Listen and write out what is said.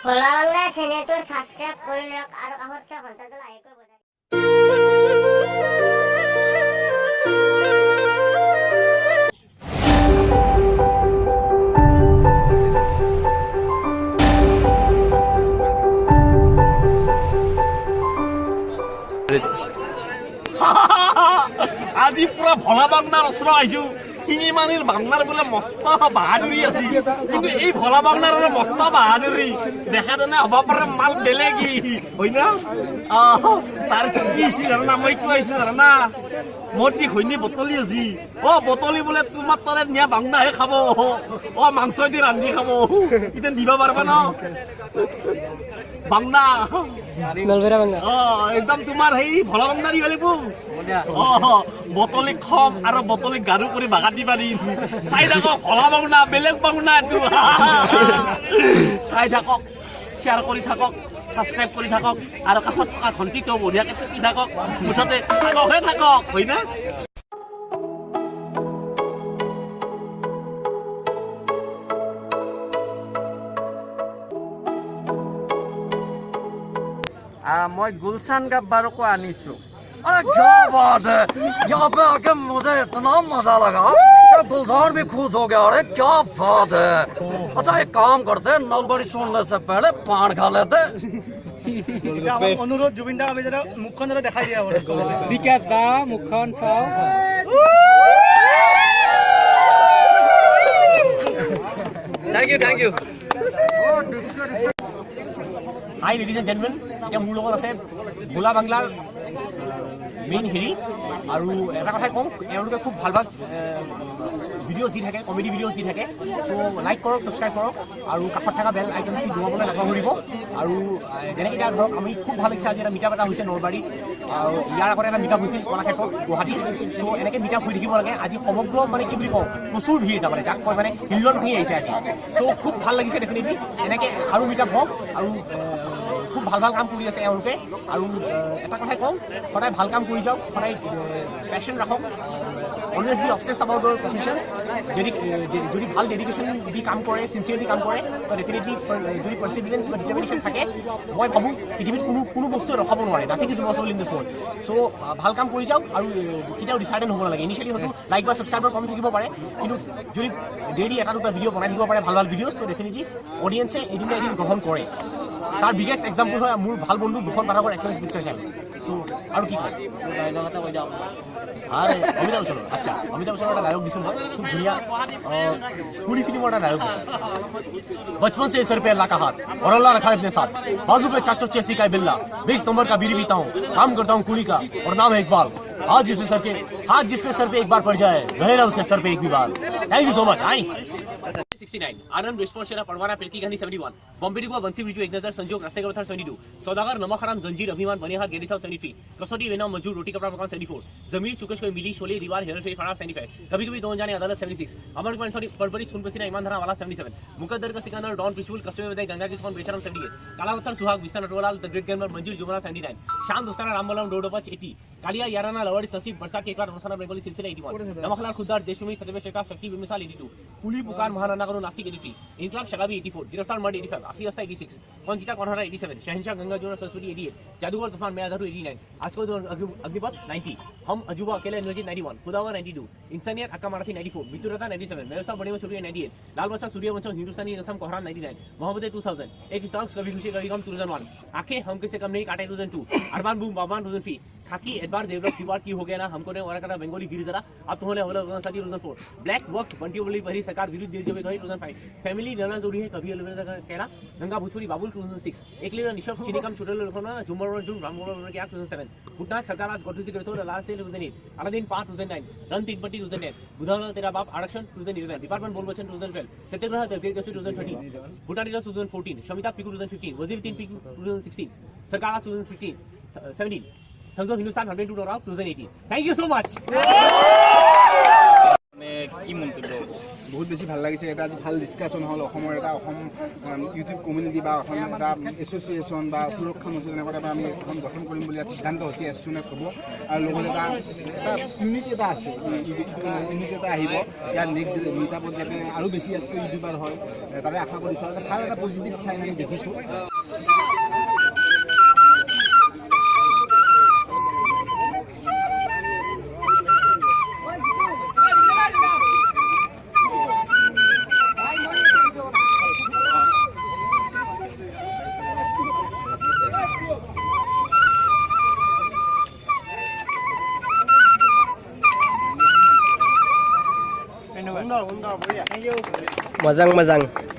ভোলা বাংলা চেনেলটো সাবস্ক্ৰাইব কৰি লওক আৰু কাষত থকা ঘণ্টাটো লাহেকৈ বজাই আজি পুরা ভোলা বাংলার অস্ত্র আইছো শিঙিমানির বাংলার বলে মস্ত বাহাদুরি আছে কিন্তু এই ভোলা বাংলার মস্ত বাহাদুরি দেখা দেনে হব পারে মাল বেলেগি হই না তার কি না মই কি হইছে না মতি খৈনি বটলি আজি বটলি বলে তোমার তরে নিয়া বাংলাহে খাব মাংস দি রান্ধি খাব ইতে দিবা পারবা না বাংলা নলবেরা বাংলা একদম তোমার হেই ভোলা বাংলা দি গলিব বটলি খম আর বটলি গারু করে বাগা দিবা দিম চাই থাকক ভোলা বাংলা বেলেগ বাংলা এটো চাই থাকক শেয়ার কৰি থাকক সাবস্ক্ৰাইব কৰি থাকক আৰু কাষত থকা ঘণ্টিটো বঢ়িয়াকে টিপি থাকক মুঠতে থাককহে থাকক হয় না मैं गुलशन गब्बर को आनीसु। अरे क्या बात है, यहाँ पे आके मुझे इतना मजा लगा कि गुलशन भी खुश हो गया। अरे क्या बात है। अच्छा एक काम करते, नलबड़ी सुनने से पहले पान खा लेते। अनुरोध जुबिन दা আমি যেটা মুখখন যেটা দেখাই দিয়া বলে বিকাশ দা মুখখন চাও thank you hi ladies and gentlemen এতিয়া মোৰ লগত আছে ভোলা বাংলাৰ মেইন হেৰি আৰু এটা কথাই কওঁ এওঁলোকে খুব ভাল ভাল ভিডিঅ'জ দি থাকে কমেডি ভিডিঅ'জ দি থাকে চ' লাইক কৰক ছাবস্ক্ৰাইব কৰক আৰু কাষত থকা বেল আইকনটো দবাবলৈ নাপাহৰিব আৰু যেনেকৈ এতিয়া ধৰক আমি খুব ভাল লাগিছে আজি এটা মিটআপ এটা হৈছে নলবাৰীত আৰু ইয়াৰ আগতে এটা মিটআপ হৈছিল কলাক্ষেত্ৰত গুৱাহাটীত চ' এনেকৈ মিটআপ হৈ থাকিব লাগে আজি সমগ্ৰ মানে কি বুলি কওঁ প্ৰচুৰ ভিৰ তাৰমানে যাক কয় মানে হিল্লন ভাঙি আহিছে আজি চ' খুব ভাল লাগিছে ডেফিনেটলি এনেকৈ আৰু মিটআপ হওক আৰু খুব ভাল ভাল কাম কৰি আছে এওঁলোকে আৰু এটা কথাই কওঁ সদায় ভাল কাম কৰি যাওক সদায় পেশ্যন ৰাখক always be obsessed about your profession যদি ভাল ডেডিকেশ্যন দি কাম কৰে চিনচিয়াৰলি কাম কৰে তো ডেফিনেটলি যদি পাৰ্চিভিয়াৰেঞ্চ বা ডিটাৰমিনেশ্যন থাকে মই ভাবোঁ পৃথিৱীত কোনো বস্তুৱে ৰখাব নোৱাৰে nothing is impossible in this world so' ভাল কাম কৰি যাওক আৰু কেতিয়াও ডিচাৰ্টেণ্ট হ'ব নালাগে ইনিচিয়েলি হয়তো লাইক বা ছাবস্ক্ৰাইবাৰ কম থাকিব পাৰে কিন্তু যদি ডেইলি এটা দুটা ভিডিঅ' বনাই দিব পাৰে ভাল ভাল ভিডিঅ'জ তো ডেফিনেটলি অডিয়েঞ্চে এদিন না এদিন গ্ৰহণ কৰে তাৰ বিগেষ্ট এক্সাম্পল হয় মোৰ ভাল বন্ধু দুখন পাঠকৰ এক্সেলেঞ্চ পিকচাৰ চাই চ' আৰু কি কয় ডাইলগ এটা কৈ যাওক আরে অমিতাভ বচ্চন আচ্ছা অমিতাভ বচ্চন একটা ডায়লগ দিছিল খুব ধুনীয়া पूरी फिल्म का डायलॉग बचपन से सर पे अल्लाह का हाथ और अल्लाह रखा है अपने साथ बाजू पे 486 का बिल्ला 20 नंबर का बीड़ी पीता हूँ काम करता हूँ कुली का और नाम है इकबाल आज जिसमें सर पे एक बार पड़ जाए रहेगा उसके सर पे एक भी बाल thank you so much I 69 आनंद रेस्पॉन्सेरा परवाना पेरकी गानी 71 बॉम्बे डिगो बंसी बिजू 1000 संजोग रास्ते का पत्थर 72 सौदागर नमक हराम जंजीर अभिमान बने हाथ गेड़ी साल 73 कसौटी वेना मजदूर रोटी कपड़ा मकान 74 जमीर चुकश को मिली शोले दीवार हेयर फेर खराब 75 कभी कभी दोन जाने अदालत 76 अमर फरवरी सुन पसीना ईमान धरा वाला 77 मुकद्दर का सिकंदर डॉन पिशुल कस्बे में गंगा की सोन बेशरम 78 काला पत्थर सुहाग बिस्ता नटवलाल द ग्रेट गेमर मंजिल जुमरा 79 शान दोस्ताना रामबलम डोडोपच 80 कालिया याराना लवड़ी नसीब बरसात के एक बार रोसाना बेंगोली सिलसिला 81 नमखलाल खुदार देशमी सतबे शेखा शक्ति बेमिसाल 82 कुली पुकार महाराणा करो नास्तिक 83 इनकलाब शगाबी 84 गिरफ्तार मर्ड 85 आखिरी रास्ता 86 पंचिता कौनहरा 87 शहंशाह गंगा जमुना सरस्वती 88 जादूगर तूफान मैं आधारू 89 आज को अग्निपथ 90 हम अजूबा अकेले एनर्जी 91 खुदावर 92 इंसानियत अक्का मराठी 94 मित्रता 97 मेरसा बड़े में सूर्य 98 लाल बच्चा सूर्य वंशम हिंदुस्तानी रसम कोहरान 99 मोहम्मद 2000 एक स्टॉक्स कभी खुशी कभी गम 2001 आंखें हम किसे कम नहीं काटे 2002 अरबान बूम बाबान 2003 खाकी एडबार देवराज सिवार की हो गया ना हमको ने और करा बेंगोली गिरी जरा अब तुम्हें होला 2004 ब्लैक वक्त बंटी बोली भरी सरकार विरुद्ध दिल जब 2005 फैमिली रहना जरूरी है कभी अलविदा कहना गंगा भूसुरी बाबुल 2006 एक लेना निशब चिनिकम छुटल रखना जुमर जुम रामगोला के 2007 पुटना सरकार आज गठित करतो लास्ट से 2008 अलादीन 5 2009 रन 3 2010 बुधावल तेरा बाप आरक्षण 2011 डिपार्टमेंट बोल बचन 2012 सत्याग्रह दरगेट 2013 भूटान 2014 शमिता पिकू 2015 वजीर 3 पिकू 2016 सरकार 2015 17 thousand Hindustan 102 2018 thank you so much মানে কি মন্তব্য বহুত বেছি ভাল লাগিছে এটা ভাল ডিছকাশ্যন হ'ল অসমৰ এটা অসম ইউটিউব কমিউনিটি বা অসম এটা এছ'চিয়েশ্যন বা সুৰক্ষা মঞ্চ তেনেকুৱা এটা আমি এখন গঠন কৰিম বুলি সিদ্ধান্ত হৈছে এজ চুন এজ হ'ব আৰু লগতে এটা ইউনিট এটা আছে ইউনিট এটা আহিব ইয়াৰ নেক্সট মিটআপত যাতে আৰু বেছি ইয়াতকৈ ইউটিউবাৰ হয় তাৰে আশা কৰিছোঁ আৰু ভাল এটা পজিটিভ চাইন আমি দেখিছোঁ Mazang.